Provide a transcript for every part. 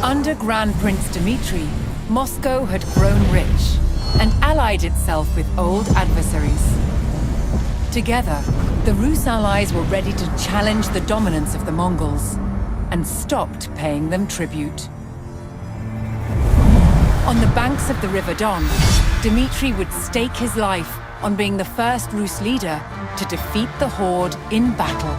Under Grand Prince Dmitry, Moscow had grown rich and allied itself with old adversaries. Together, the Rus allies were ready to challenge the dominance of the Mongols and stopped paying them tribute. On the banks of the River Don, Dmitry would stake his life on being the first Rus leader to defeat the Horde in battle.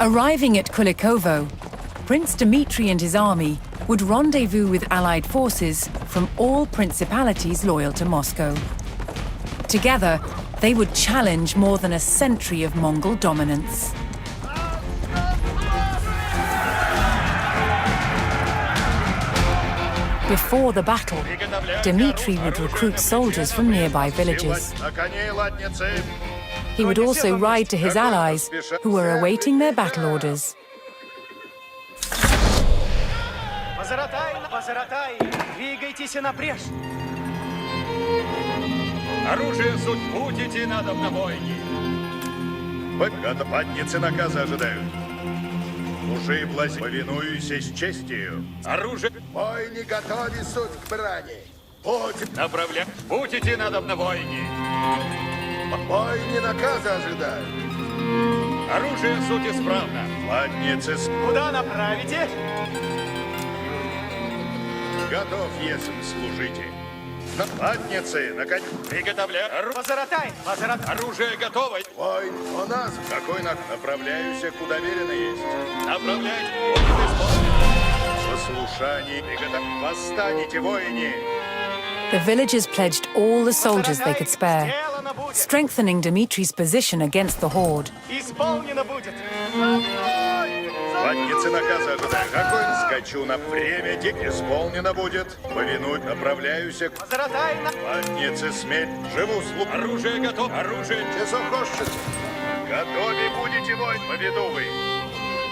Arriving at Kulikovo, Prince Dmitry and his army would rendezvous with allied forces from all principalities loyal to Moscow. Together, they would challenge more than a century of Mongol dominance. Before the battle, Dmitry would recruit soldiers from nearby villages. He would also ride to his allies, who were awaiting their battle orders. Оружие суть, путь идти надо на бойни. Подпадницы наказа ожидают. Служи и власть, повинуйся с честью. Оружие. Бойни готови суть к брани. Путь. Направлять. Путь идти надо на бойни. Бойни наказа ожидают. Оружие суть исправно. Владницы. Куда направите? Готов, если служите. Владницы, наконец. Приготовляю. Позаратай, позаратай. Оружие готово. Войн у нас. Какой направляюсь, куда верено есть. Направляйте. Будет исполнено. Послушание. Приготовь. Восстанете, воини. The villagers pledged all the soldiers they could spare, strengthening Dmitry's position against the Horde. Исполнено будет. Владницы наказа ожидаю. Какой скачу на время, исполнено будет. Повинуй, направляюсь к... Позаратай на... Владницы смель. Живу слуг. Оружие готово. Оружие. Часохошцы. Готовы будете, воин, поведу вы.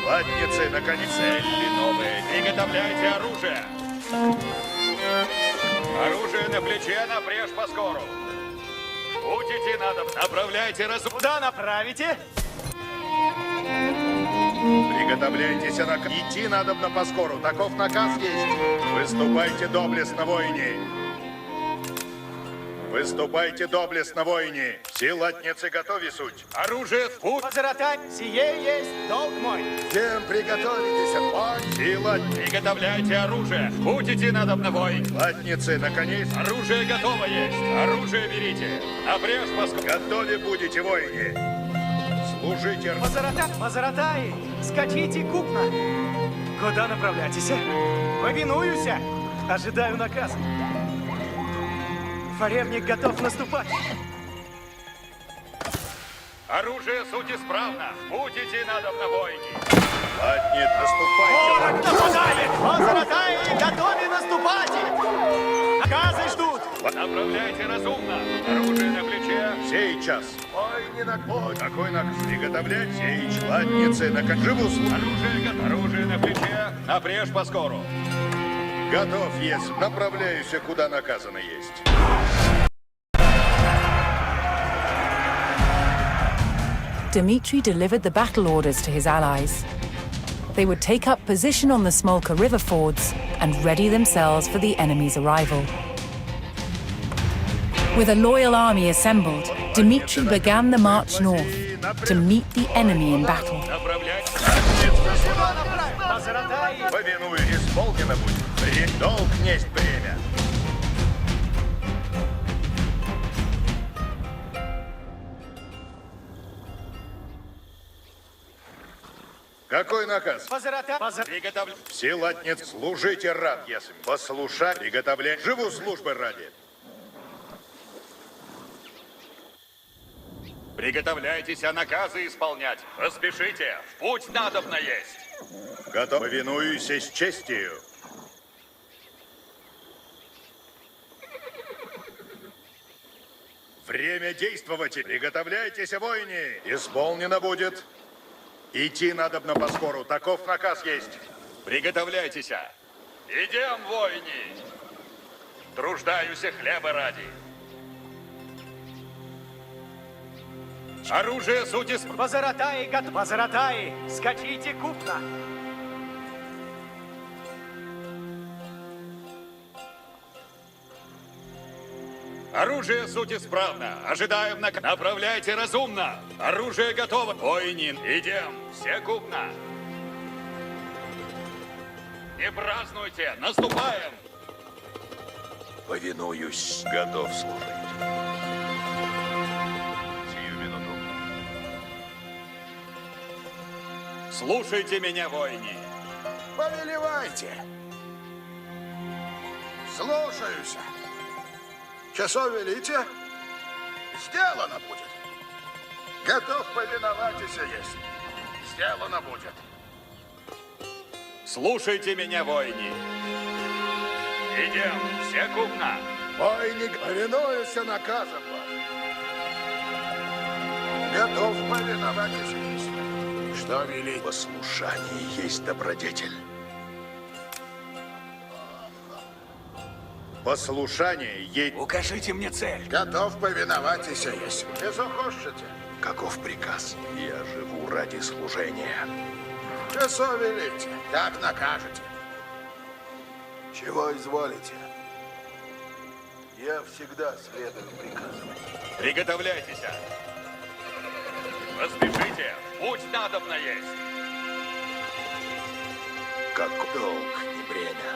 Владницы, наконец. Цели новые. Приготовляйте оружие. Оружие на плече, напрежь поскору. Путь идти надо. Направляйте разум. Куда направите? Приготовляйтесь, идти надо на поскору. Таков наказ есть. Выступайте доблестно, воини. Выступайте доблестно, воини. Все латницы готови суть. Оружие в путь. Позаратай, сие есть долг мой. Всем приготовитесь, войн. Сила, приготовляйте оружие. В путь идти надо на воин. Латницы, наконец. Оружие готово есть. Оружие берите. Напрежь поскору. Готовы будете, воини. Служите. Позаратай, позаратай, скачите купно. Куда направляйтесь? Повинуюсь, ожидаю наказа. Фаревник готов наступать. Оружие суть исправно. В путь идти надо на бойни. Ладнет, наступайте. Ворог нападает! Позаратай, готовы наступать! Наказы ждут! Направляйте разумно. Оружие на плече. Сейчас. Бойни на путь. Какой наказ? Приготовлять сеич. Ладницы, на живу слуг. Оружие готово. Оружие на плече. Напрежь поскору. Готов есть. Направляюсь, куда наказано есть. Dmitry delivered the battle orders to his allies. they would take up position on the Smolka River fords and ready themselves for the enemy's arrival. With a loyal army assembled, Dmitry began the march north to meet the enemy in battle. Повинуйтесь, Волгина будет. Долг несть бремя. Какой наказ? Приготовлю. Силатниц, служите рад, ясен. Послушать, приготовлять. Живу службы ради. Приготовляйтесь, а наказы исполнять. Поспешите, в путь надобно есть. Готов. Повинуюсь с честью. Время действовать. Приготовляйтесь, воины. Исполнено будет. Идти надобно по спору. Таков наказ есть. Приготовляйтесь. Идем, воины. Труждаюся хлеба ради. Оружие сути... Возаратаи, Возаратаи, скачите купно. Оружие суть исправно. Ожидаем на... Направляйте разумно. Оружие готово. Воинин, идем. Все купно. Не празднуйте. Наступаем. Повинуюсь. Готов служить. Сию минуту. Слушайте меня, воины. Повелевайте. Слушаюсь. Часов велите, сделано будет. Готов повиноваться есть. Сделано будет. Слушайте меня, воины. Идем, все купно. Войник, повинуйся наказом вашим. Готов повиноваться есть. Что велить? Послушание есть добродетель. Послушание есть... Укажите мне цель. Готов повиноваться есть. Не захочете. Каков приказ? Я живу ради служения. Часов велите, так накажете. Чего изволите? Я всегда следую приказам. Приготовляйтесь. Поспешите, путь надобно есть. Как долг не бремя.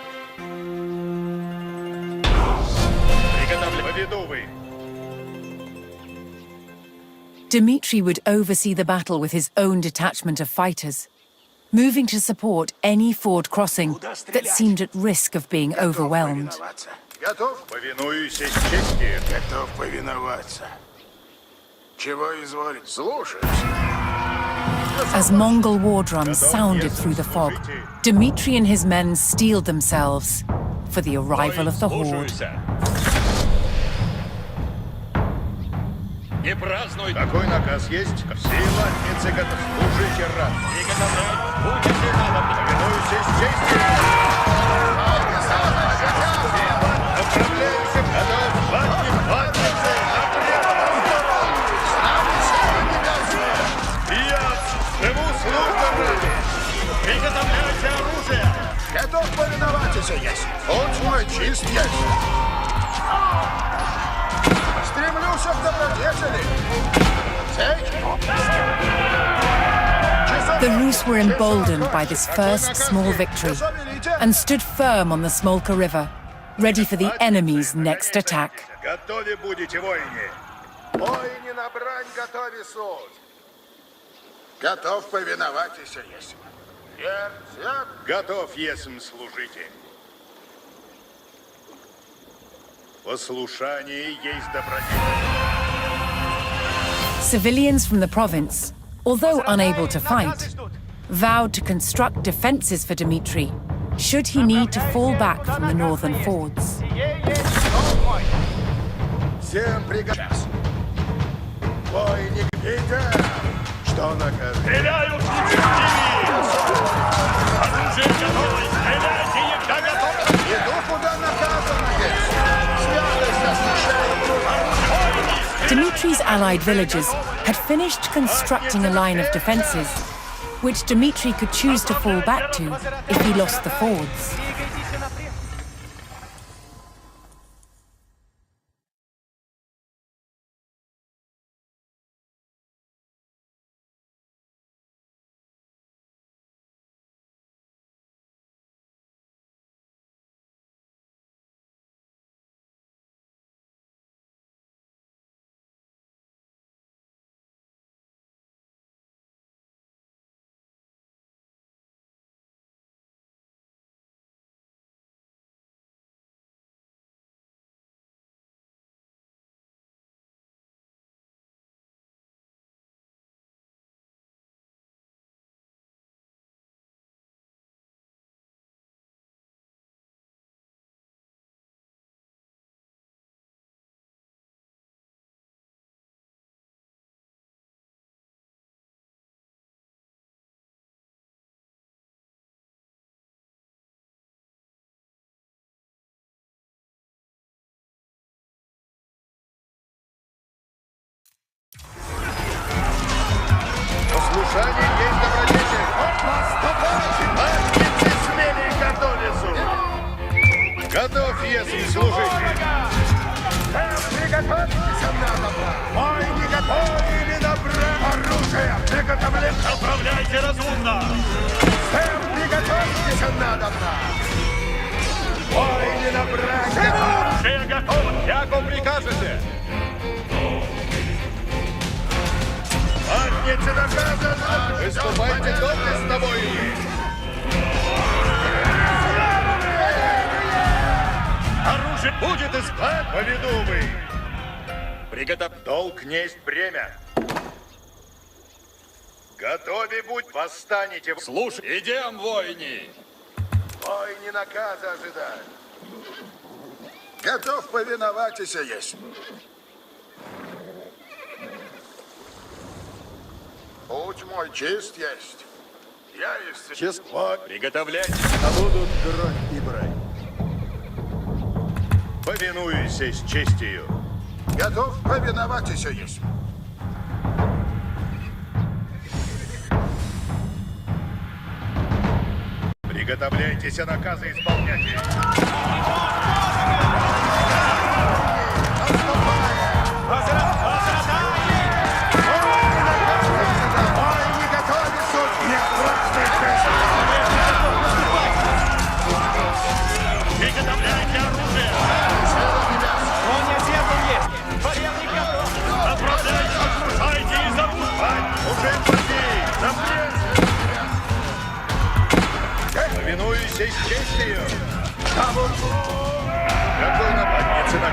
Поведу вы. Dmitry would oversee the battle with his own detachment of fighters, moving to support any ford crossing that seemed at risk of being overwhelmed. Готов? Повинуюсь с честью. Готов повиноваться. Чего изволить? Слушаюсь. As Mongol war drums sounded through the fog, Dmitry and his men steeled themselves for the arrival of the horde. Не празднуй. Какой наказ есть? Силатницы, готов. Служите рад. Приготовляйтесь. Будете надо. Повинуюсь с честью. Направляемся. Готов. Латницы. Я живу службу ради. Приготовляйте оружие. Готов повиноваться есть. Путь мой чист есть. Стремлюсь к добродетели. The Rus were emboldened by this first small victory and stood firm on the Smolka River, ready for the enemy's next attack. Готове будете, воины. Воины на брань готове суд. Готов повиноваться есть. Сердце. Готов есмь служите. Послушание есть добродетель. Civilians from the province, although unable to fight, vowed to construct defenses for Dmitry should he need to fall back from the northern fords. Всем приказ. Войник, идем. Что накажет? Стреляют оружие готово! Стреляйте, егда готово! Иду, куда наказано есть. Святость освящает. Dmitry's allied villagers had finished constructing a line of defenses which Dmitri could choose to fall back to if he lost the fords. Двигайтесь напрямик. Послушание есть добродетель. Мальчицы смели готовицу. Готов, если служитель. Приготовьтесь на добра! Войны готовили добра! Оружие приготовлено! Направляйте разумно. Всем приготовьтесь на добра! Войны добра! Все готовы. Яко прикажете. Мальчицы наказаны. Выступайте доблестно, воины. Оружие будет искать, поведумый. Приготов. Долг несть бремя. Готови будь, восстанете. Слушай, идем, воини. Войны наказа ожидают. Готов повиноваться есть. Путь мой чист есть. Я есть чист. Приготовляйтесь. А будут кровь и брань. Повинуюсь с честью. Готов повиноваться есть. Приготовляйтесь, наказы исполняйте. Приготовляйте оружие! Коня зеркал есть. Порядник готов. Направляйте, отпускайте из оружия! Уже пути! Запрещь! Повинуюсь с честью! Какой нападница на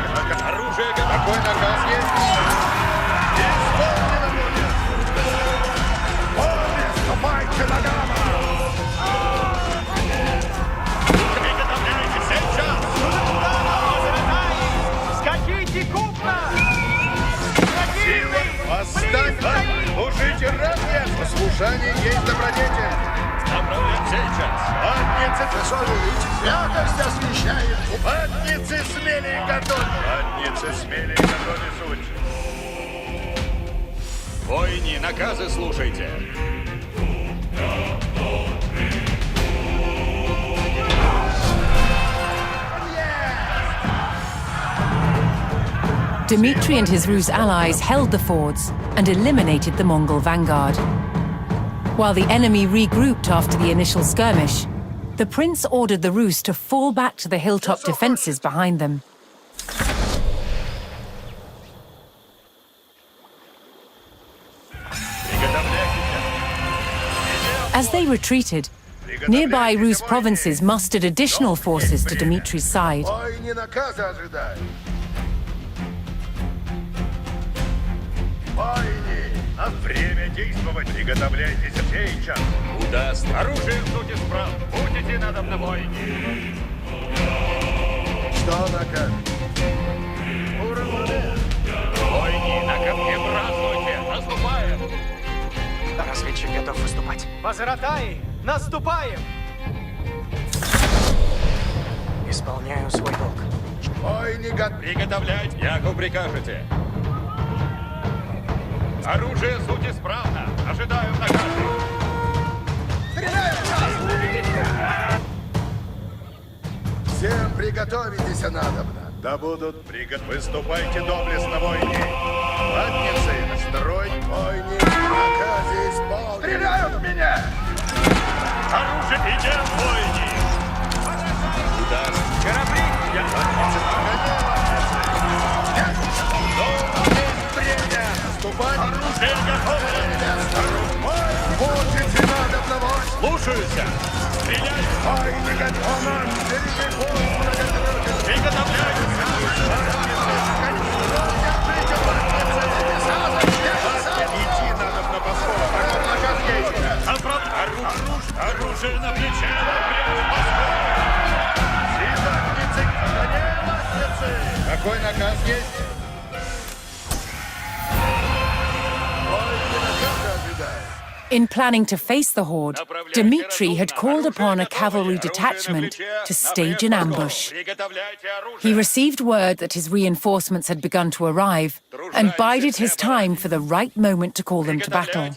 оружие? Какой наказ есть? Исполнено будет! Ступайте на гамма! Приготовляйтесь сейчас! Скачите купно! Восстань! Служите ранее! Послушание есть добродетель! Направлять сейчас! Матницы! Засолить, святость освящает. Матницы смели и готовы! Матницы смели и готовы суть! Войни, наказы слушайте! Dmitri and his Rus allies held the fords and eliminated the Mongol vanguard. While the enemy regrouped after the initial skirmish, the prince ordered the Rus to fall back to the hilltop defenses behind them. As they retreated, nearby Rus provinces mustered additional forces to Dmitri's side. Войны наказа ожидают. Войны! А время действовать! Приготовляйтесь сейчас! Удаст! Оружие в сути справ! Будете надобно войне! Что наказ? Войни на копье празднуйте! Наступаем! Разведчик готов выступать. Возвратай! Наступаем! Исполняю свой долг. Войны готовы. Приготовлять, яко прикажете. Оружие суть исправно. Ожидаю наказа. приготовитесь, надобно. Да будут выступайте доблестно, войны. Латницы, строй. Войни, наказе исполнить. Стреляют в меня! Оружие, идем, войны. Удар. Корабли. Латницы, время. Наступать. Оружие готово. Будете надобно, войн. Слушаются. Стреляй. Войны готовы. Береги бой, многодрогин. Приготовляются. Идти надо на посол. Наказ есть. Оружие на плече. Латницы. Латницы. Какой наказ есть? In planning to face the horde, Dmitri had called upon a cavalry detachment to stage an ambush. He received word that his reinforcements had begun to arrive and bided his time for the right moment to call them to battle.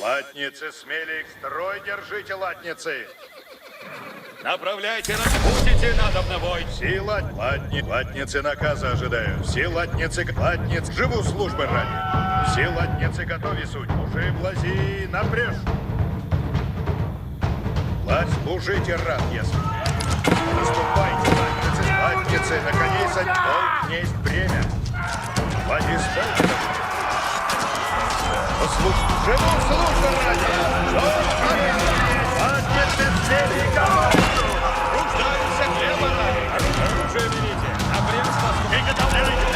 Латницы, смелей, строй держите, латницы! Направляйте, распутите надобно бой! Все латницы наказа ожидаю. Все латницы, живу службы ради. Все латницы готовы суть. Уже блази напряжь. Служите рад, если. Наступайте, латницы, на коней долг есть время. Лади спокойно. Живу службы ради. Латницы, смелей, готовы. Руждаются хлеба ради. Оружие берите. Обрез вас. Приготовляйте.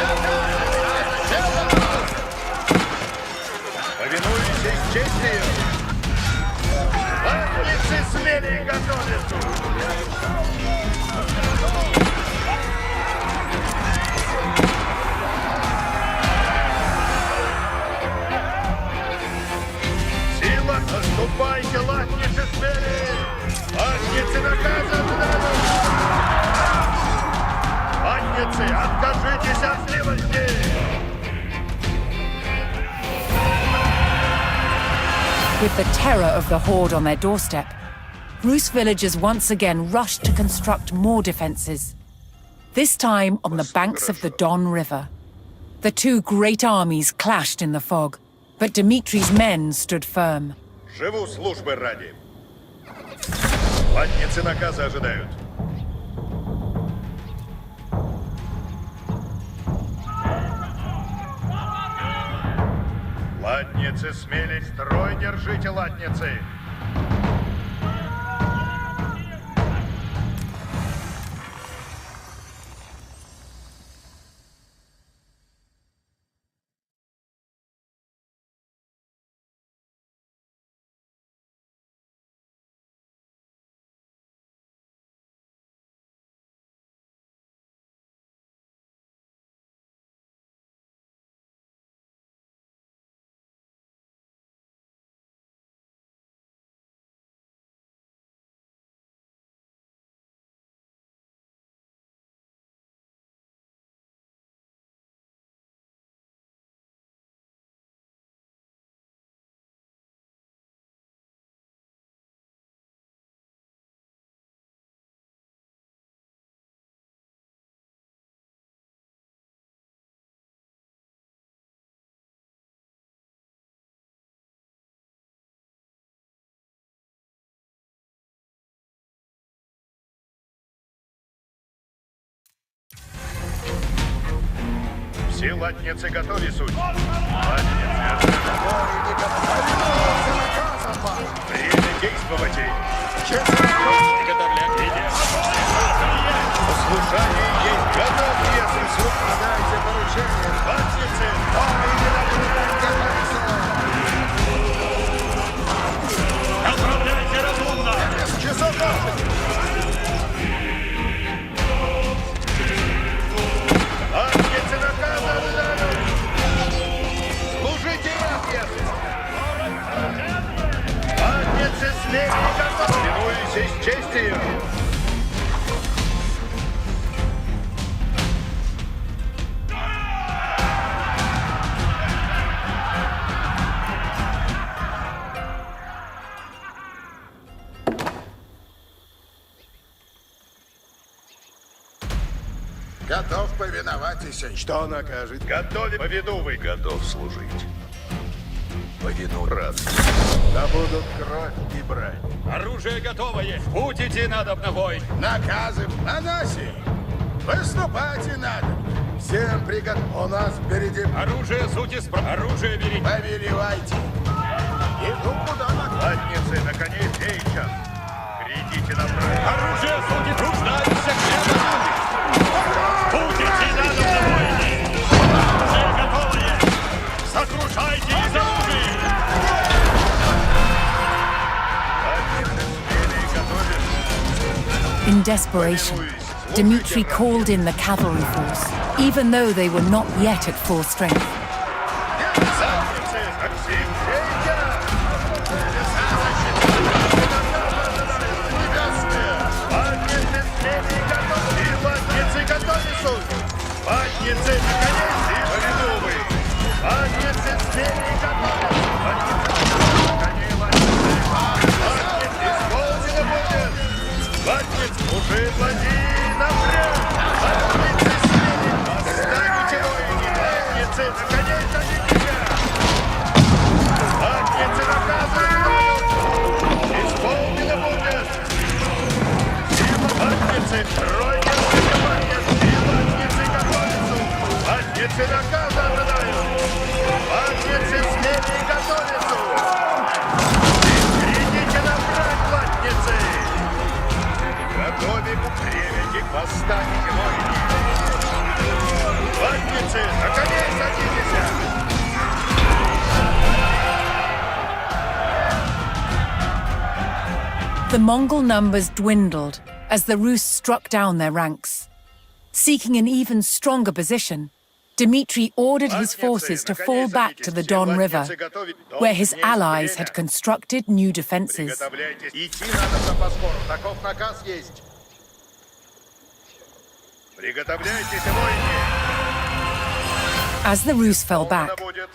Повинуйтесь честью. Латницы, смелей, готовятся. Сила, наступайте, латницы, смелей. Латницы, наказаны. Латницы, откажитесь от сливости. With the terror of the horde on their doorstep, Rus villagers once again rushed to construct more defenses, this time on the banks of the Don River. The two great armies clashed in the fog, but Dmitri's men stood firm. Живу службы ради. Латницы наказа ожидают. Латницы, смелей, строй держите, латницы. Все латницы готовы суть. Латницы, время действовать. Приготовлять. Послушание есть. Готов, если суд. Подайте поручение. Латницы. Направляйте разумно. Часов Латницы наказаны. Служите рад, латницы, смелей, готовы. Повинуйтесь честью. Готов повиноваться. Что накажет? Готове поведу вы. Готов служить. Повину рад. Да будут кровь и брань. Оружие готовое. В путь идти надо на бой. Наказы на носе. Выступать и надо. Всем приготов. У нас впереди. Оружие сути Оружие берите. Повелевайте. Иду куда надо. Латницы, на коней сейчас. Грядите направо. Оружие сути труждаемся к В путь идти надо на войне. Оружие готовое. Сокрушайте из оружия. In desperation, Dmitri called in the cavalry force, even though they were not yet at full strength. Уже влади напрямик! Латницы смели! Восстанете, воины! Латницы, наконец, меня! Латницы наказывают! Исполнено будет! Латницы, тройка выступает! И латницы готовятся! Латницы наказывают! Латницы смели и готовятся! Идите направь, латницы! Готовим время, восстанете, воины! Латницы, на коней садитесь! The Mongol numbers dwindled as the Rus struck down their ranks. Seeking an even stronger position, Dmitri ordered his forces to fall back to the Don River, where his allies had constructed new defenses. Идти надо в запаскор, таков наказ есть. Приготовляйтесь, воины! As the Rus fell back,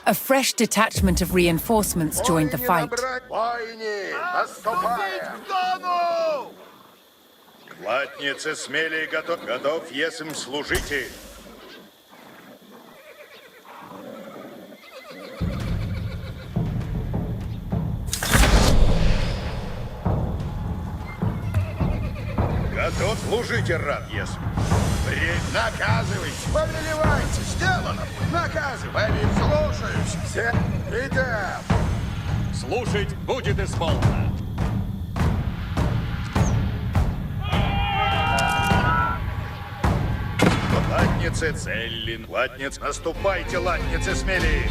a fresh detachment of reinforcements joined the fight. Воины, наступаем! Латницы смели и готов, если служите. Готов, служите, рад, если. Наказывайте, повелевайте, сделано. Наказывайте, слушаюсь. Все, идем. Слушать будет исполнено. Латницы, Целлин, латниц, наступайте, латницы, смели.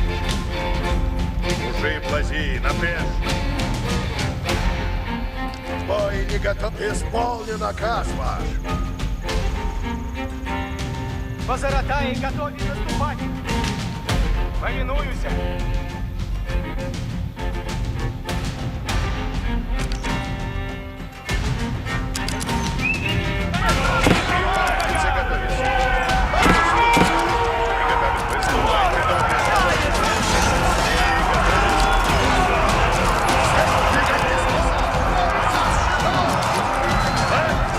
Мужи, плази, напряжь. Бой не готов. Исполнен наказ ваш. Позаратай, готові наступати. Повинуюся. Латницы, готовись.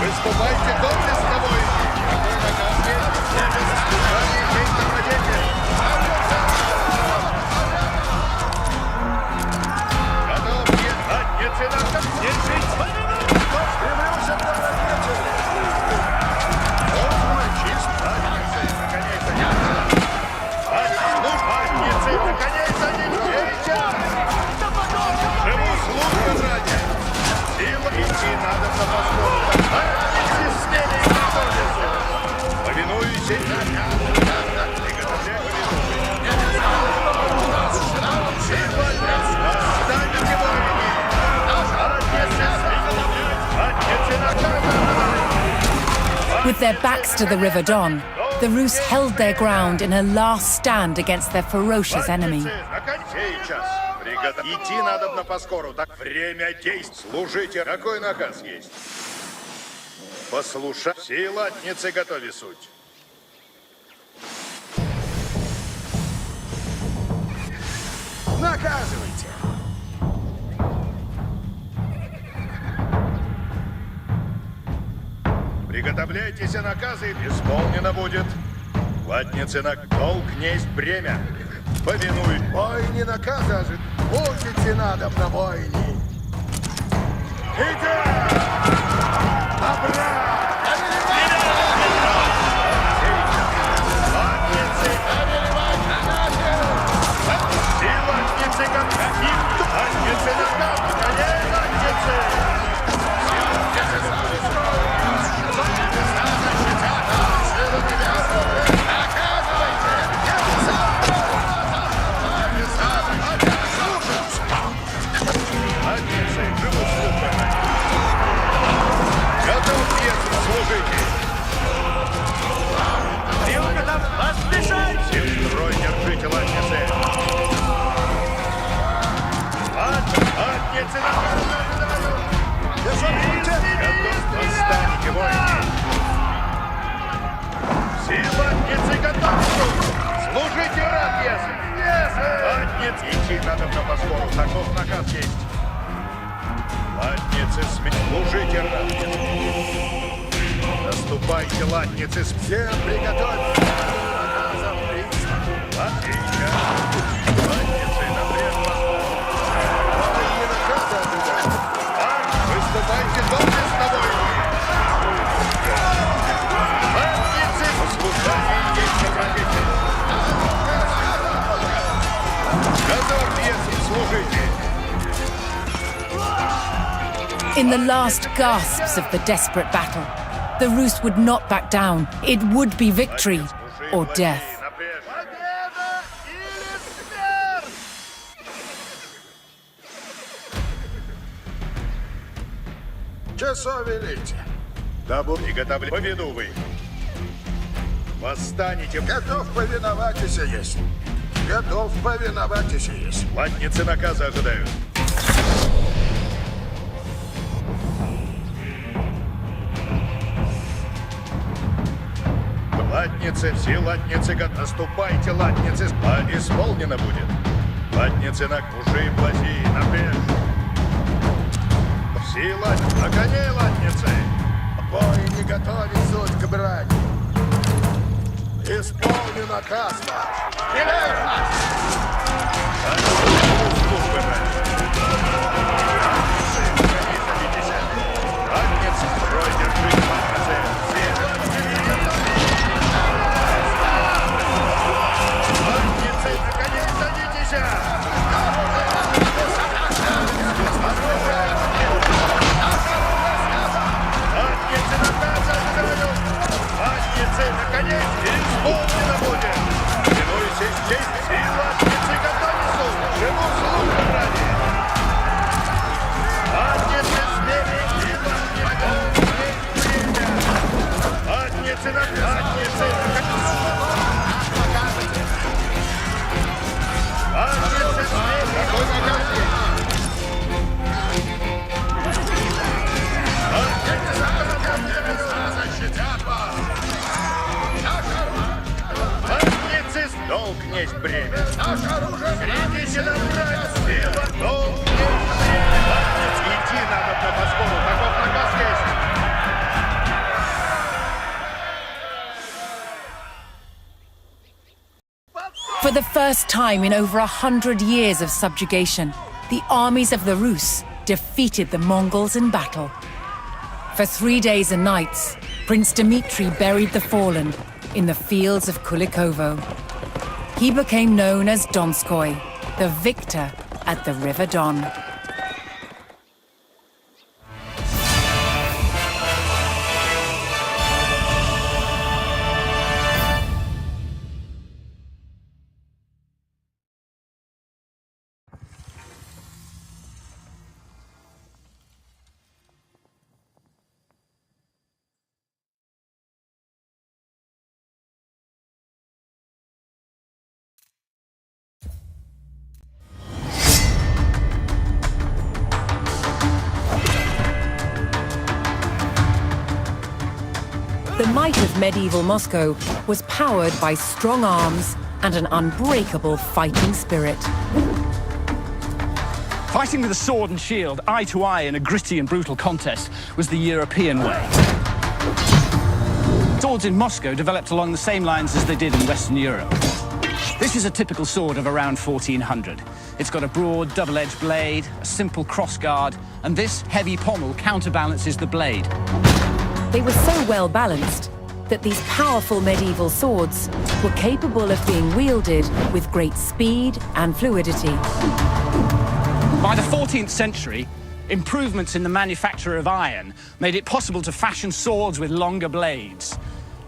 Выступайте, выступайте, доблестно, воины. Какой наказ есть? Служание есть добродетель. Готов, нет, латницы, наказ. Держись. Стремлюсь от добродетели. Мой чист, латницы, наконец, латницы, наконец, живу службы ради. Сила идти надо на поскору. Латницы смели и готовятся. Повинуюсь и восстанете, воины. Латницы наказаны. With their backs to the River Don, the Rus held their ground in a last stand against their ferocious enemy. Сейчас. Идти надо на поскору. Так, время действий. Служите. Какой наказ есть? Послушай. Все латницы готовы суть. Наказывайте. Приготовляйтесь, наказы исполнено будет. Платницы на долг несть бремя. Повинуй. Бойни наказа же. Мучите надо на бойни. Идем! Обратно! Служите рад, идти надо на поскору, таков наказ есть. Латницы служите рад. Наступайте, латницы, Всем приготовиться. Наказом пристав. Отлично. Латницы напред Бойни наказа ожидать. выступайте доблестно, воины. Латницы, послушание есть добродетель. Готов, если служите. In the last gasps of the desperate battle, the Rus would not back down. It would be victory or death. Победа или смерть! Часов велите. Да будет приготовлен. Повинувай. Восстанете. Готов повиноватись есть. Готов повиноватись есть. Латницы наказа ожидают. Латницы, все латницы, наступайте, латницы, исполнено будет. Латницы на уши, плази, напряжь. Все латницы, на коне латницы. Бой не готовит суть к брани. Исполню наказ ваш. Вперед нас! Службы брать. Латницы, на коне садитесь. Латницы, строй, держись, латницы. Все латницы, на коне садитесь. Латницы, наказа ожидают. Латницы, наконец, исполнено будет. Повинуйся честь, все латницы готовятся. Живу службы ради. Латницы, смели, и латницы, время. Латницы, латницы, латницы, смели. Какой наказ есть? Защитят вас! Латницы, долг несть бремя. Наше оружие! Идите на брать, сила, долг несть бремя. Латниц, идти надо на поскору, таков наказ есть. For the first time in over 100 years of subjugation, the armies of the Rus defeated the Mongols in battle. For 3 days and nights, Prince Dmitri buried the fallen in the fields of Kulikovo. He became known as Donskoy, the victor at the River Don. The might of medieval Moscow was powered by strong arms and an unbreakable fighting spirit. Fighting with a sword and shield, eye to eye in a gritty and brutal contest, was the European way. Swords in Moscow developed along the same lines as they did in Western Europe. This is a typical sword of around 1400. It's got a broad, double-edged blade, a simple crossguard, and this heavy pommel counterbalances the blade. They were so well balanced that these powerful medieval swords were capable of being wielded with great speed and fluidity. By the 14th century, improvements in the manufacture of iron made it possible to fashion swords with longer blades.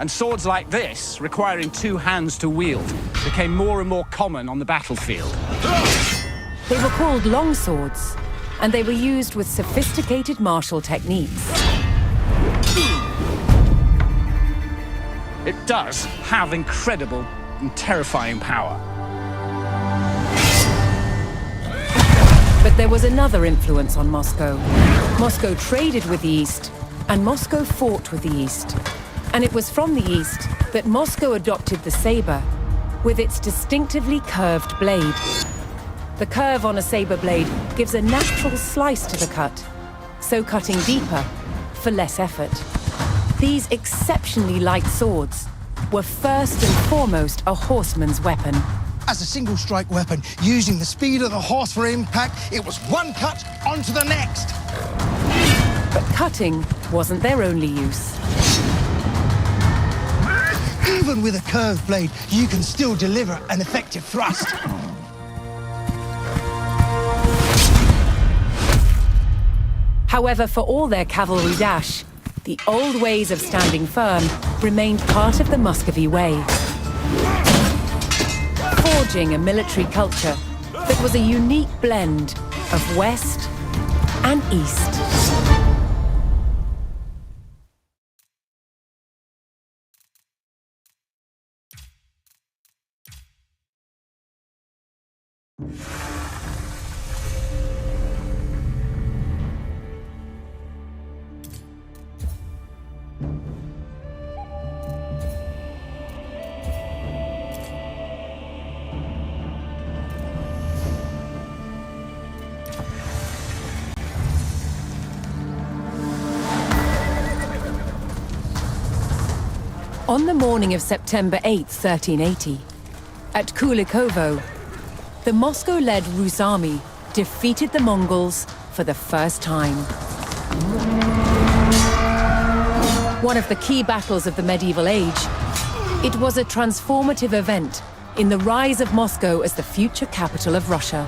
And swords like this, requiring two hands to wield, became more and more common on the battlefield. They were called long swords, and they were used with sophisticated martial techniques. It does have incredible and terrifying power. But there was another influence on Moscow. Moscow traded with the East, and Moscow fought with the East. And it was from the East that Moscow adopted the saber, with its distinctively curved blade. The curve on a saber blade gives a natural slice to the cut, so cutting deeper for less effort. These exceptionally light swords were first and foremost a horseman's weapon. As a single-strike weapon, using the speed of the horse for impact, it was one cut onto the next. But cutting wasn't their only use. Even with a curved blade, you can still deliver an effective thrust. However, for all their cavalry dash, the old ways of standing firm remained part of the Muscovy way, forging a military culture that was a unique blend of West and East. On the morning of September 8, 1380, at Kulikovo, the Moscow-led Rus army defeated the Mongols for the first time. One of the key battles of the medieval age, it was a transformative event in the rise of Moscow as the future capital of Russia.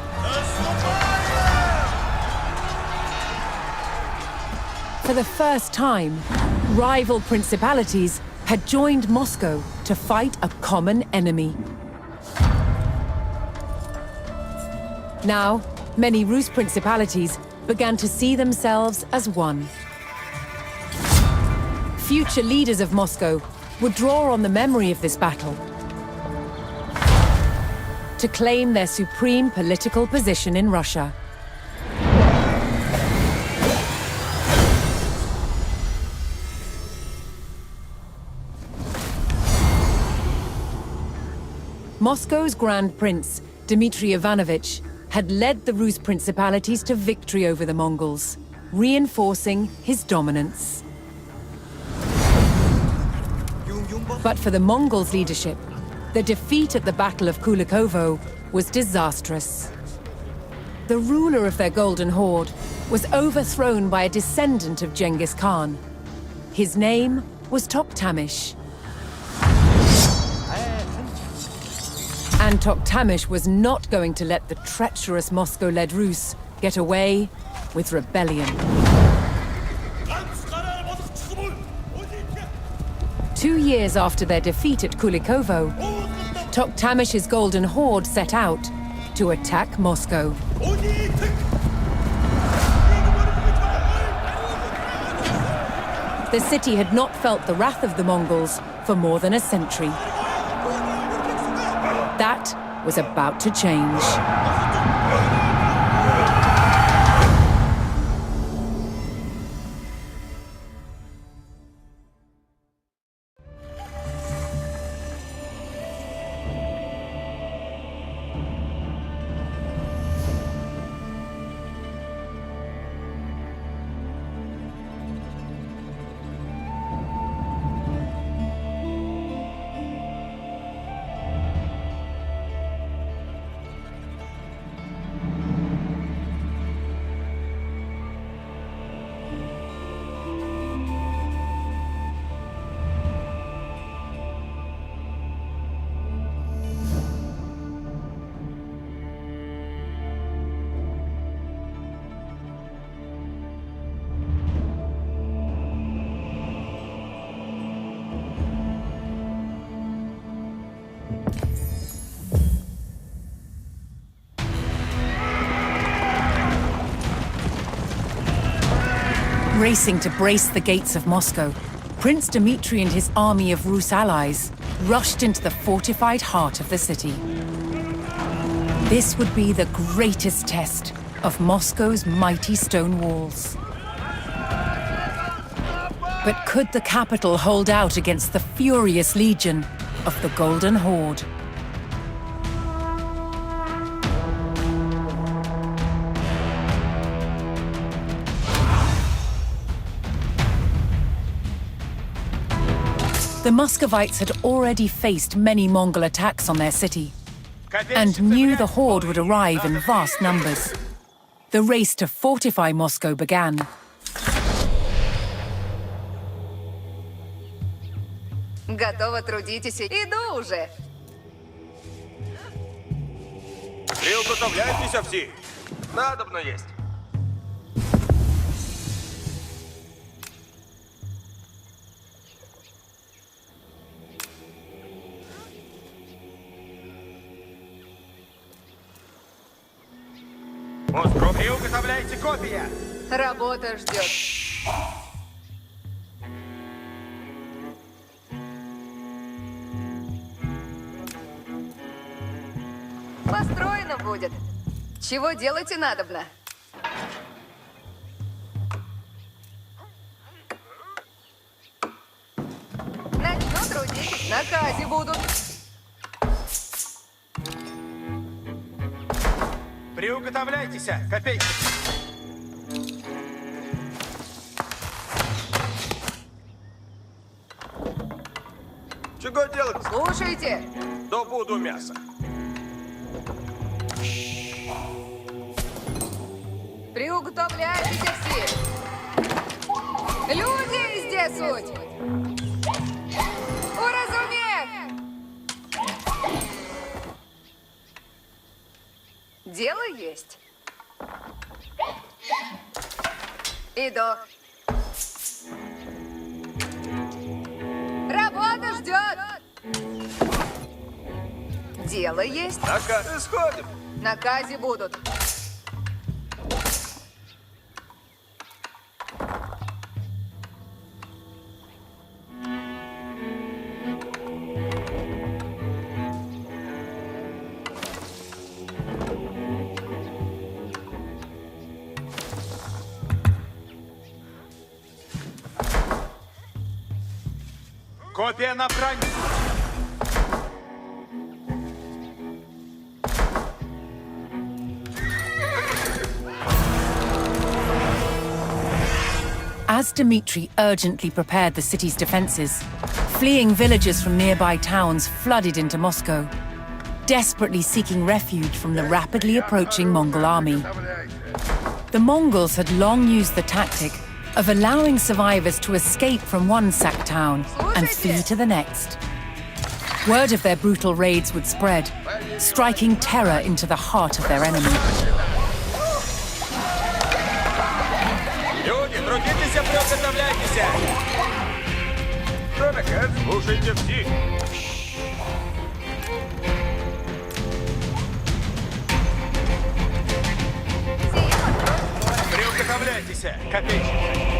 For the first time, rival principalities had joined Moscow to fight a common enemy. Now, many Rus principalities began to see themselves as one. Future leaders of Moscow would draw on the memory of this battle to claim their supreme political position in Russia. Moscow's Grand Prince, Dmitry Ivanovich, had led the Rus principalities to victory over the Mongols, reinforcing his dominance. But for the Mongols' leadership, the defeat at the Battle of Kulikovo was disastrous. The ruler of their Golden Horde was overthrown by a descendant of Genghis Khan. His name was Toktamish. And Toktamish was not going to let the treacherous Moscow-led Rus get away with rebellion. 2 years after their defeat at Kulikovo, Toktamish's Golden Horde set out to attack Moscow. The city had not felt the wrath of the Mongols for more than a century. That was about to change. racing to brace the gates of Moscow, Prince Dmitri and his army of Rus allies rushed into the fortified heart of the city. This would be the greatest test of Moscow's mighty stone walls. But could the capital hold out against the furious legion of the Golden Horde? The Muscovites had already faced many Mongol attacks on their city and knew the horde would arrive in vast numbers. The race to fortify Moscow began. Готово, трудитесь. Иду уже. Приготовляйтесь всі. Надобно есть. Приготовляйте копия. Работа ждет. Построено будет. Чего делать и надобно? Начну трудить, на казе будут. Приуготовляйтесь, копейки. Чего делать? Слушайте. Добуду мясо. Приуготовляйтесь все. Люди здесь суть. Уразуметь. Дело есть. Иду. Работа ждет. Дело есть. Исходим. На казе будут. Копия на броню. As Dmitri urgently prepared the city's defenses, fleeing villagers from nearby towns flooded into Moscow, desperately seeking refuge from the rapidly approaching Mongol army. The Mongols had long used the tactic of allowing survivors to escape from one sacked town and flee to the next. Word of their brutal raids would spread, striking terror into the heart of their enemy. Люди, трудитесь, приготовляйтесь. Что такое? Слушайте все. Приуготовляйтесь, копейщики.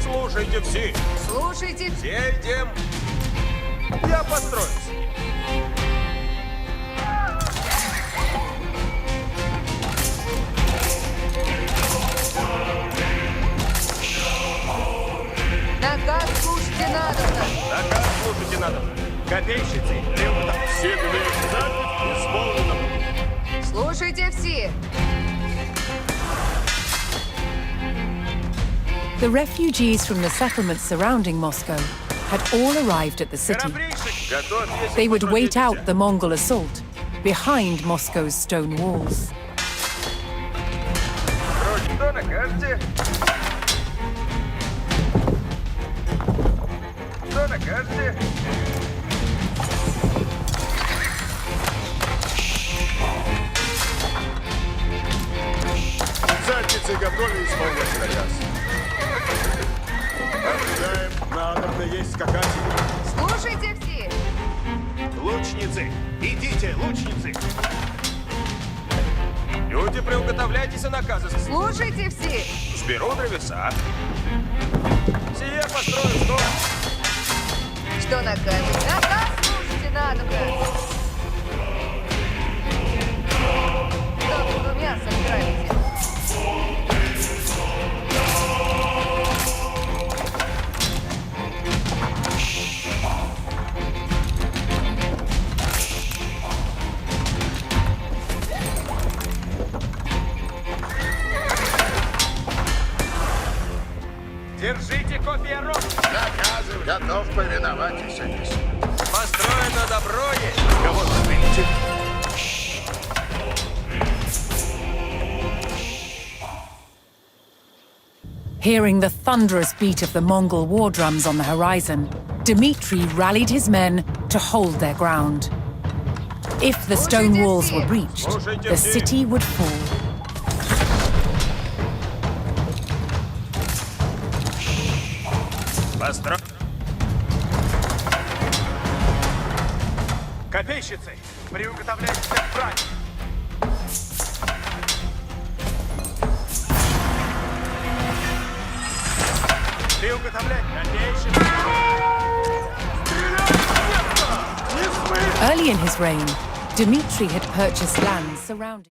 Слушайте все. Слушайте. Все идем. Я построюсь. Наказ слушайте надобно. Наказ слушайте надо. Копейщицы, приуготовьтесь. Все двери заняты, исполнено. Слушайте все. The refugees from the settlements surrounding Moscow had all arrived at the city. Готовь, если They would wait потрудитесь. out the Mongol assault behind Moscow's stone walls. Что накажете? Что накажете? Задницы готовы исполнять наказ. Ожидаем надо Нужно есть скакать. Слушайте все! Лучницы! Идите, лучницы! Люди, приуготовляйтесь наказы. Слушайте все! Сберу древеса. Сие построю сто. Что накажешь? Наказ слушайте надо-ка! Кто буду мясо нравится? Держите копья рог. Наказывай. Готов повиноваться, Садись. Построено добро есть. Кого заберите? Hearing the thunderous beat of the Mongol war drums on the horizon, Dmitri rallied his men to hold their ground. If the stone walls were breached, the city would fall. Постро... Копейщицы, приуготовляйтесь к брани. Приуготовлять копейщицы. Early in his reign, Dmitri had purchased lands surrounding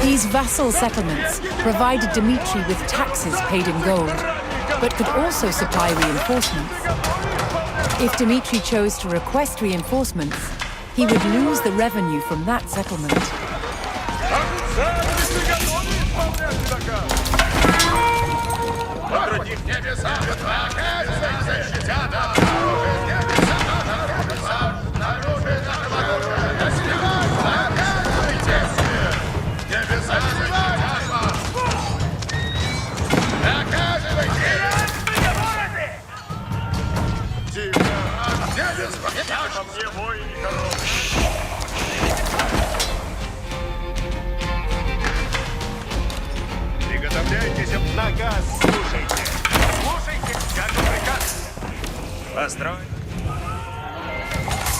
These vassal settlements provided Dmitry with taxes paid in gold, but could also supply reinforcements. If Dmitry chose to request reinforcements, he would lose the revenue from that settlement. Приготовляйтесь, наказ слушайте. Слушайте, какой приказ? Построй.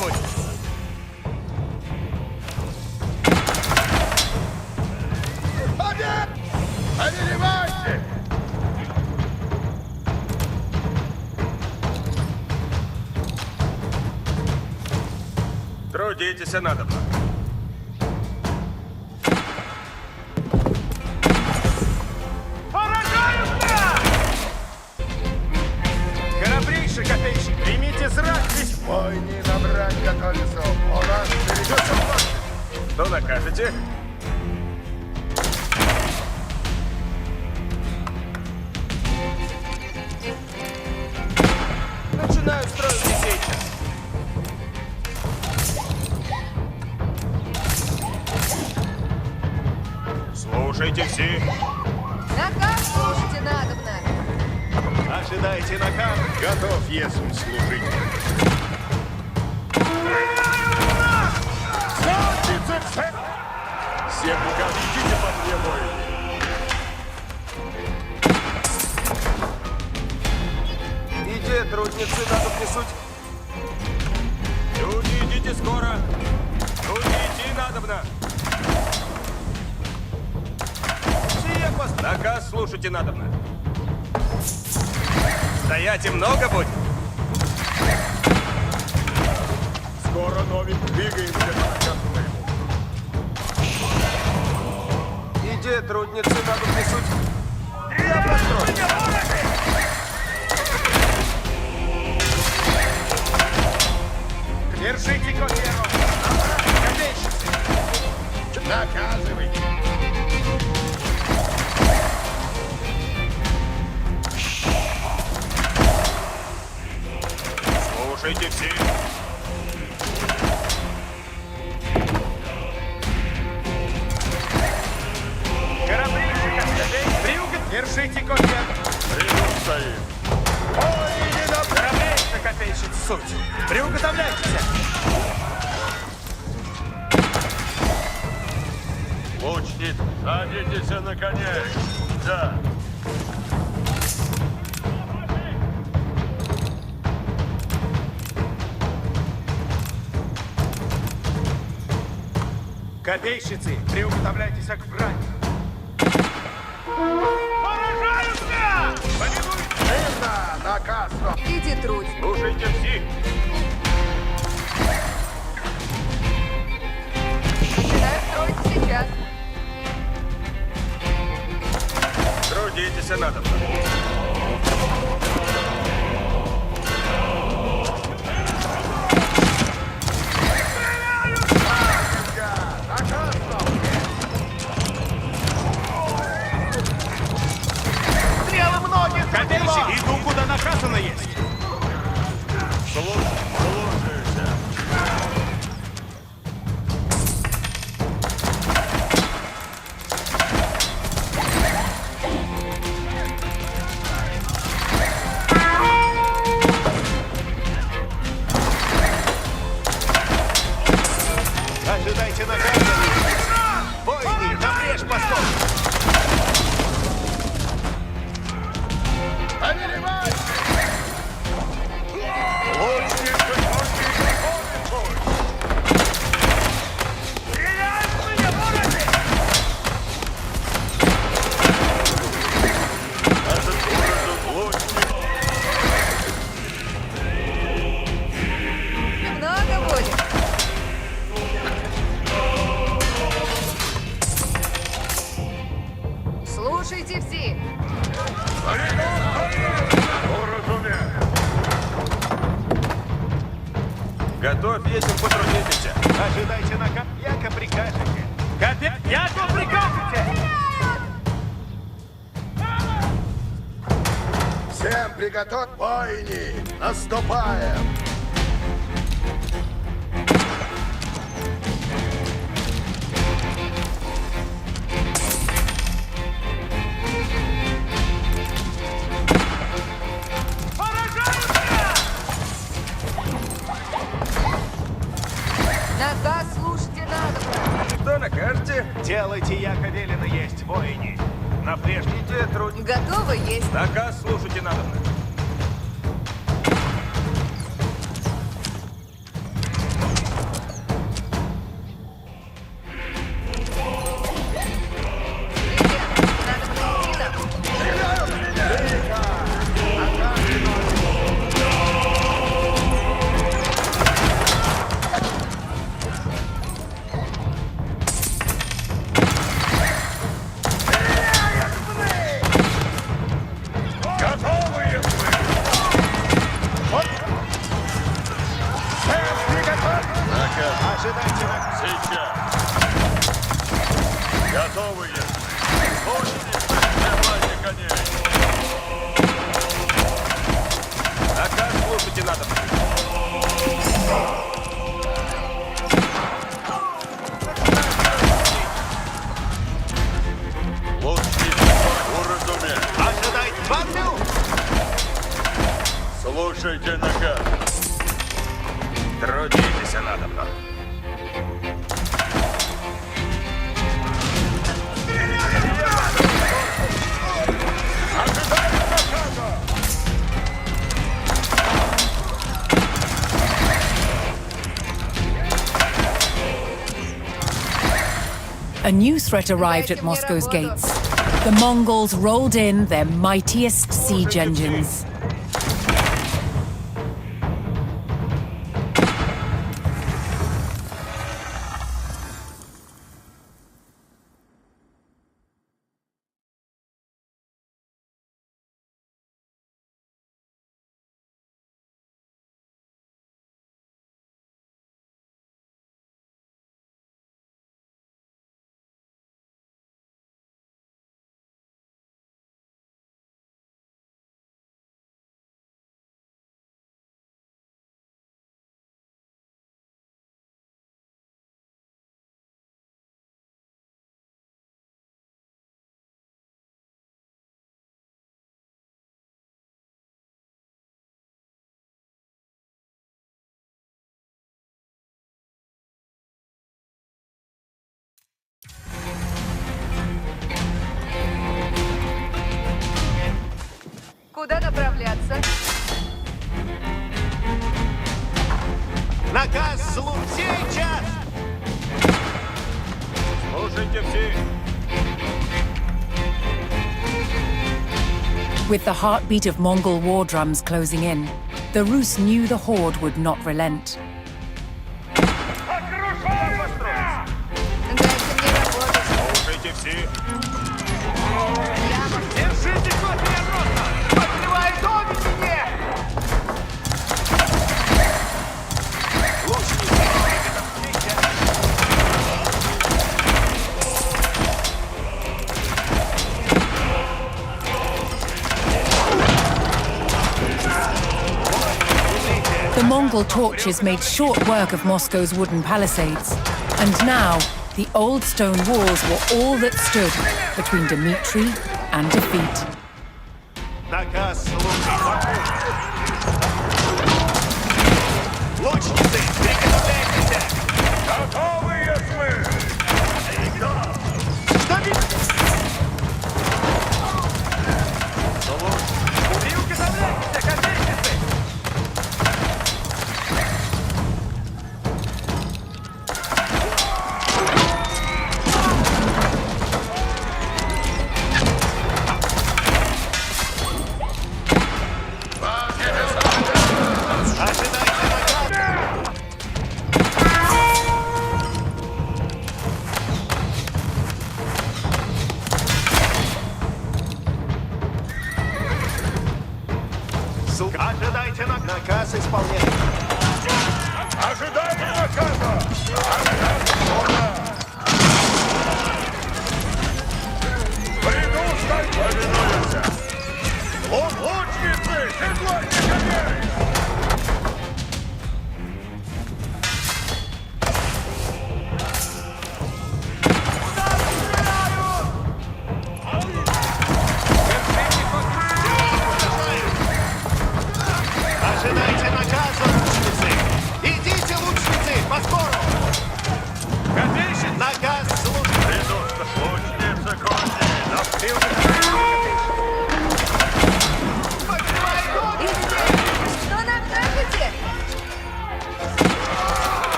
Будь. Одевайте! Трудитесь, надобно. Храбрейший копейщик, примите зрать здесь. Войни набрать готовится. У нас впереди. Что накажете? Начинаю строить сейчас. Слушайте все. Наказ слушайте надобно. Ожидайте наказ. Готов, если служить. Все приказы идите по мне, воины. Иди, трудницы, надо внесуть. Люди, идите скоро. Люди, идти надобно. Сие пост. Наказ слушайте надобно. Стоять и много будет. Скоро новик двигаемся по наказу моему. Иди, трудницы, надо внесуть. Я построю. Держите копьеру. Копейщицы. Наказывайте. Слушайте все. Держите копья. Приду стоит. Ой, не направляйся, копейщик, суть. Приуготовляйтесь. Лучник, садитесь на коня. Да. Копейщицы, приуготовляйтесь к брани. Сильно! Наказ! Иди, труд. Слушайте все. Начинаю строить сейчас. Трудитесь, надобно. Копейщик, иду, куда наказано есть. Слушайся. этим потрудитесь. Ожидайте наказ, яко прикажете. Яко прикажете! Всем приготовь бойни! Наступаем! Наказ слушайте надо. Что накажете? Делайте, яко велено есть, воини. На прежний Идите, труд. Готовы есть. Наказ слушайте надо. Надо идти нам. готовые мы! Вот! Всем приготовь! Ожидайте наказ. Сейчас! Готовые! Слушайте, прикрывайте коней! Наказ слушайте надо. Лучники, уразуме! Ожидайте бандю! Слушайте наказ! Трудитесь надо мной. A new threat arrived at Moscow's gates. The Mongols rolled in their mightiest siege engines. Куда направляться? Наказ сейчас! Слушайте все! With the heartbeat of Mongol war drums closing in, the Rus knew the horde would not relent. Дайте мне работать. Слушайте все! Держите копия рота! Подливай доми мне! The Mongol torches made short work of Moscow's wooden palisades, and now the old stone walls were all that stood between Dmitri and defeat. Наказ лучницы, приготовляйтесь! Готовые мы! Ожидайте наказ исполнения! Ожидайте!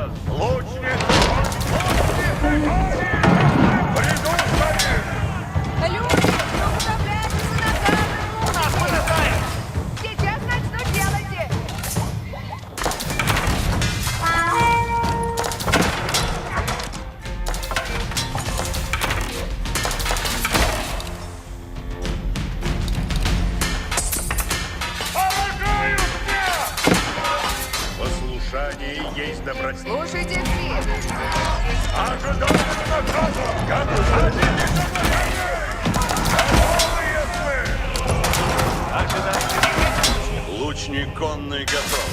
наказ. Лучницы! Приду скорее! Люди, ну управляйтесь на Нас вылезает! Сейчас начну делайте! Послушание есть добродетель. Слушайте все! Ожидаю наказа! Готовы Лучник конный готов.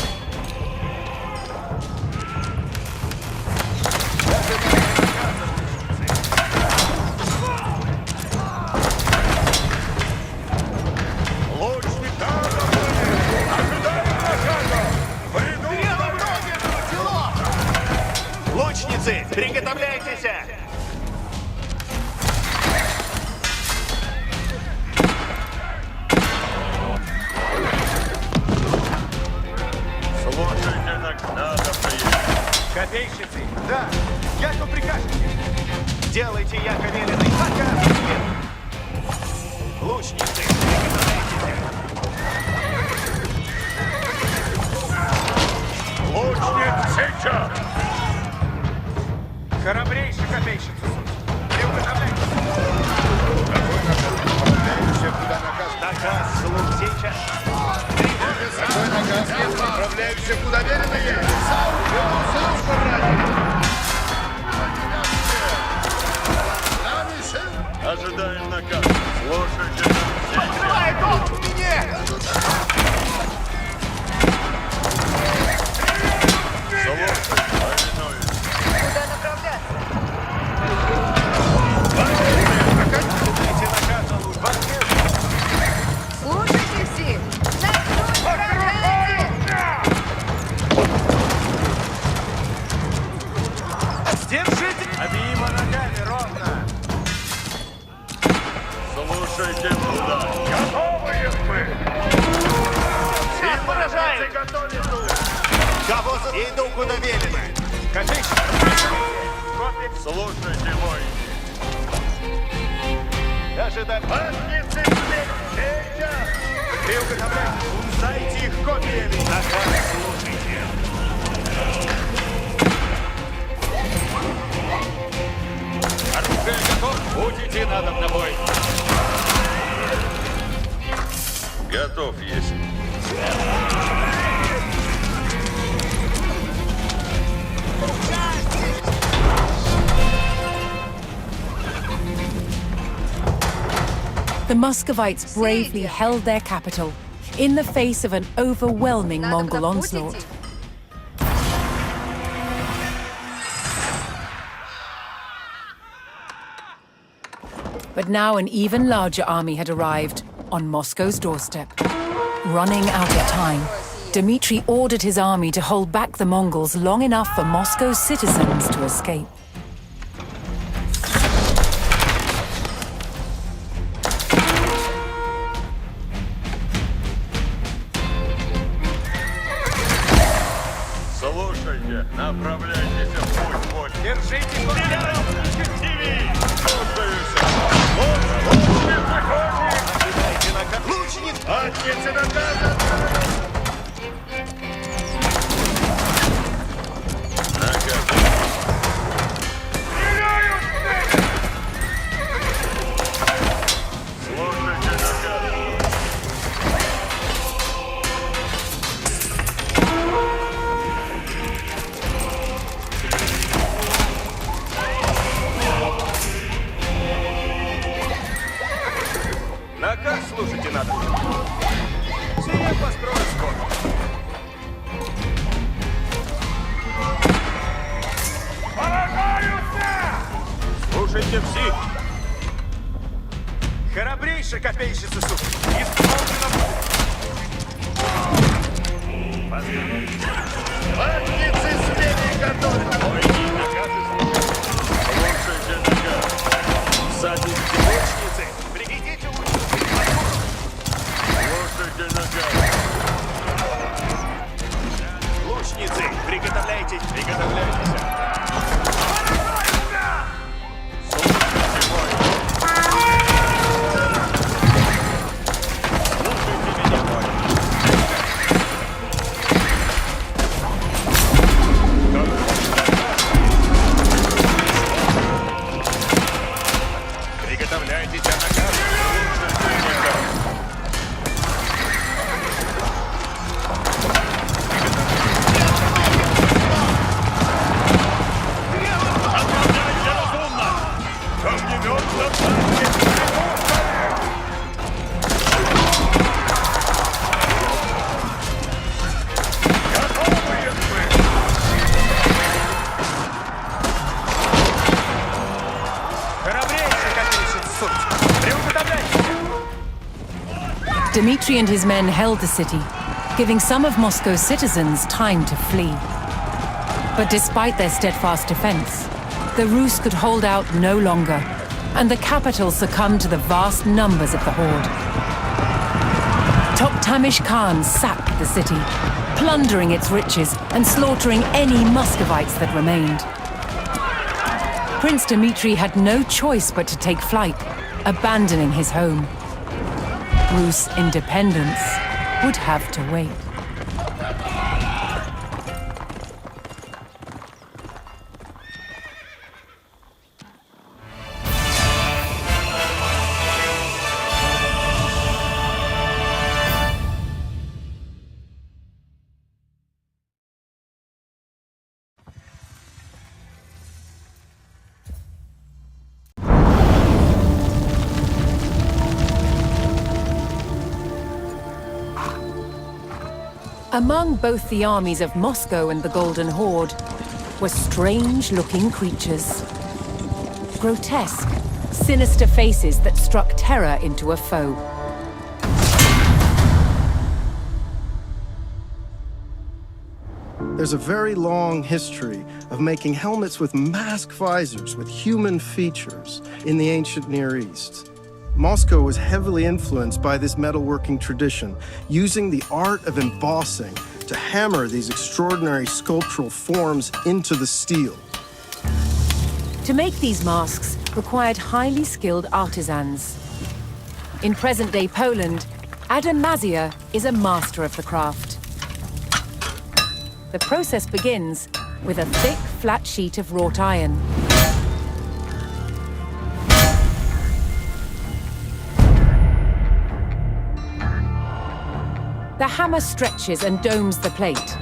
Лучник ожидаю наказа! Приду! Лучницы, приготовляйтесь! Слушайте, надо приехать. Копейщицы, да, як вы прикажете. Делайте яко велено, пока нет. Лучницы, приготовляйтесь! Лучник сейчас! Храбрейший копейщица, приготовляйтесь! Направляемся, куда наказ. Наказ слуг сейчас! Какой наказ? Направляемся, куда велено есть. Нами сын. Ожидаем наказ. Слушайте нас. Открывай дом в спине! Слушайте, повинуюсь. Куда направляться? Дайте наказ на луч. Слушайте все! Начну управляйте! Держите! Обеими ногами ровно! Слушайте туда. Готовы мы. Нас поражает! Кого за... Иду куда велено! Копейщик! Слушайте, воин. Ожидать! Латницы сейчас! Приуготовляйте! Унзайте их копьями! Наказ слушайте! Оружие готов. Будете надо на бой. Готов есть. The Muscovites bravely held their capital in the face of an overwhelming Надо Mongol напутите. onslaught. But now an even larger army had arrived on Moscow's doorstep. Running out of time, Dmitry ordered his army to hold back the Mongols long enough for Moscow's citizens to escape. Слушайте, направляйтесь в путь бой. Держите Слушаюсь. Лучник заходит. Ожидайте наказ! Лучниц! Латницы наказа. Наказ. Слушайте наказ. Наказ слушайте надо! Все построить скоро! Слушайте все! Храбрейшая копейщица, сука! Исполнено будет! Латницы смелее готовы. Слушайте наказ. Садитесь. Лучницы! Пригидите лучницы! Слушайте наказ. Лучницы! Приготовляйтесь! Приготовляйтесь! Dmitri and his men held the city, giving some of Moscow's citizens time to flee. But despite their steadfast defense, the Rus could hold out no longer, and the capital succumbed to the vast numbers of the horde. Toktamish Khan sacked the city, plundering its riches and slaughtering any Muscovites that remained. Prince Dmitri had no choice but to take flight, abandoning his home. Rus independence would have to wait. Among both the armies of Moscow and the Golden Horde were strange-looking creatures. Grotesque, sinister faces that struck terror into a foe. There's a very long history of making helmets with mask visors with human features in the ancient Near East. Moscow was heavily influenced by this metalworking tradition, using the art of embossing to hammer these extraordinary sculptural forms into the steel. To make these masks required highly skilled artisans. In present-day Poland, Adam Mazia is a master of the craft. The process begins with a thick, flat sheet of wrought iron. The hammer stretches and domes the plate,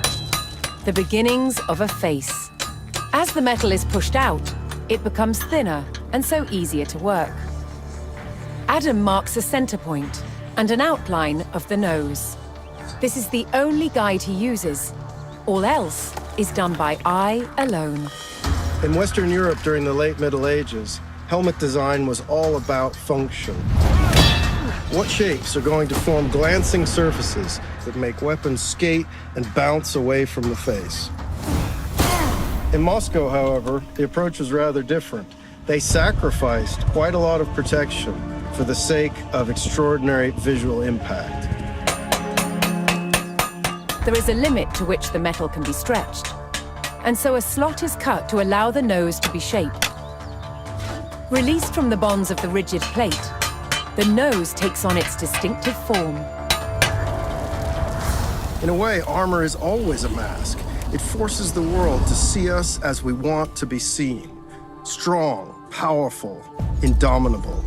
the beginnings of a face. As the metal is pushed out, it becomes thinner and so easier to work. Adam marks a center point and an outline of the nose. This is the only guide he uses. All else is done by eye alone. In Western Europe during the late Middle Ages, helmet design was all about function. What shapes are going to form glancing surfaces that make weapons skate and bounce away from the face? In Moscow, however, the approach was rather different. They sacrificed quite a lot of protection for the sake of extraordinary visual impact. There is a limit to which the metal can be stretched, and so a slot is cut to allow the nose to be shaped. Released from the bonds of the rigid plate, the nose takes on its distinctive form. In a way, armor is always a mask. It forces the world to see us as we want to be seen. Strong, powerful, indomitable.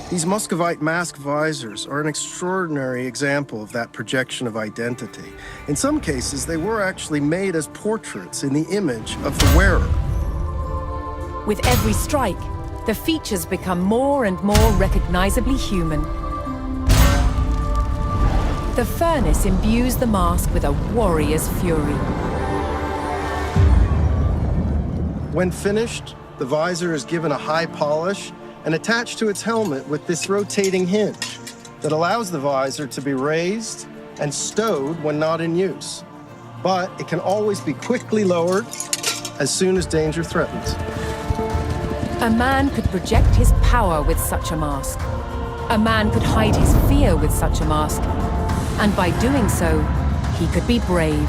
These Muscovite mask visors are an extraordinary example of that projection of identity. In some cases, they were actually made as portraits in the image of the wearer. With every strike, the features become more and more recognizably human. The furnace imbues the mask with a warrior's fury. When finished, the visor is given a high polish and attached to its helmet with this rotating hinge that allows the visor to be raised and stowed when not in use. But it can always be quickly lowered as soon as danger threatens. A man could project his power with such a mask. A man could hide his fear with such a mask. And by doing so, he could be brave.